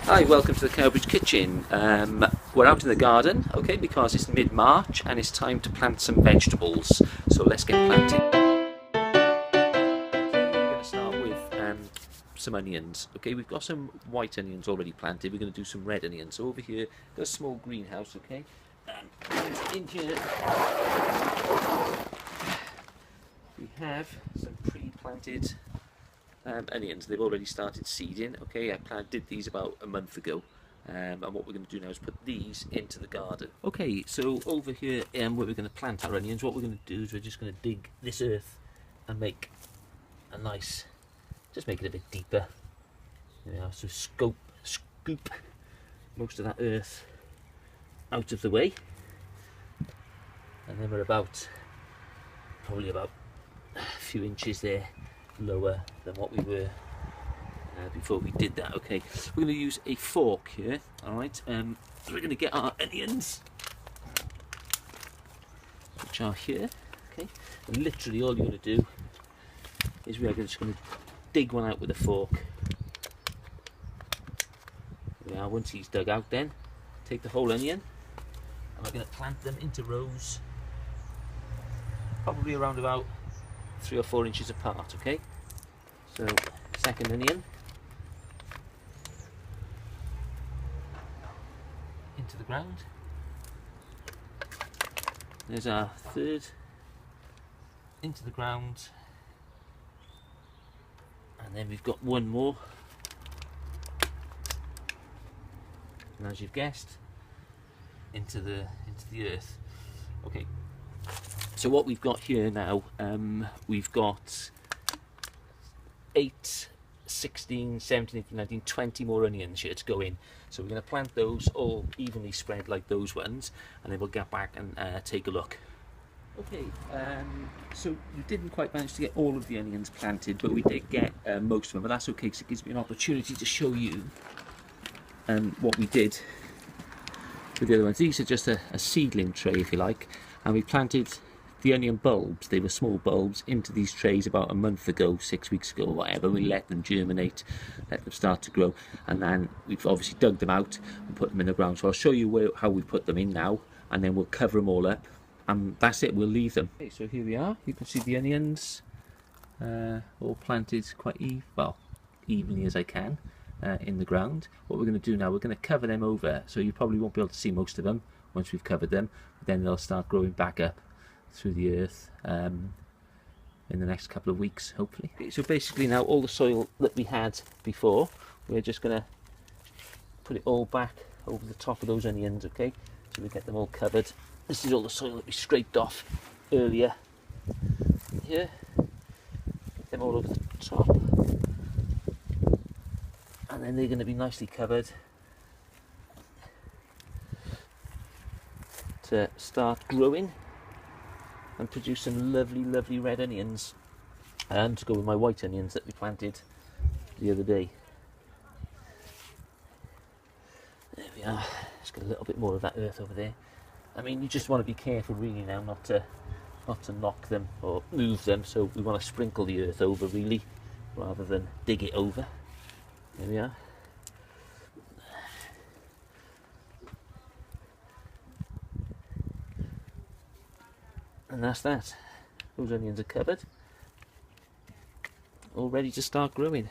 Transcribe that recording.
Hi, welcome to the Cowbridge kitchen. We're out in the garden, okay, because it's mid-March and it's time to plant some vegetables. So let's get planting. We're going to start with some onions. Okay, we've got some white onions already planted. We're going to do some red onions. So over here, got a small greenhouse, okay. In here, we have some pre-planted onions. They've already started seeding. Okay, I did these about a month ago, and what we're going to do now is put these into the garden. Okay, so over here where we're going to plant our onions, what we're going to do is we're just going to dig this earth and make a nice, just make it a bit deeper. So scoop most of that earth out of the way, and then we're probably about a few inches there lower than what we were before we did that. Okay, we're going to use a fork here. All right, so we're going to get our onions, which are here. Okay, and literally all you're going to do is we're just going to dig one out with a fork. There we are. Once he's dug out, then take the whole onion and we're going to plant them into rows, probably around about 3 or 4 inches apart. Okay, so second onion into the ground. There's our third into the ground, and then we've got one more, and as you've guessed, into the earth. Okay, so what we've got here now, we've got 8, 16, 17, 18, 19, 20 more onions here to go in. So we're going to plant those all evenly spread like those ones, and then we'll get back and take a look. Okay, so we didn't quite manage to get all of the onions planted, but we did get most of them, but that's okay because it gives me an opportunity to show you what we did with the other ones. These are just a seedling tray, if you like, and we planted the onion bulbs. They were small bulbs into these trays about a month ago, 6 weeks ago, whatever. We let them germinate, let them start to grow, and then we've obviously dug them out and put them in the ground. So I'll show you how we put them in now, and then we'll cover them all up, and that's it, we'll leave them. Okay, so here we are. You can see the onions all planted quite evenly as I can in the ground. What we're going to do now, we're going to cover them over, so you probably won't be able to see most of them once we've covered them, but then they'll start growing back up through the earth in the next couple of weeks, hopefully. Okay, so basically now all the soil that we had before, we're just going to put it all back over the top of those onions. Okay, so we get them all covered. This is all the soil that we scraped off earlier here. Get them all over the top, and then they're going to be nicely covered to start growing and produce some lovely red onions, and to go with my white onions that we planted the other day. There we are. Let's get a little bit more of that earth over there. I mean, you just want to be careful really now not to knock them or move them, so we want to sprinkle the earth over really rather than dig it over. There we are. And that's that. Those onions are covered, all ready to start growing.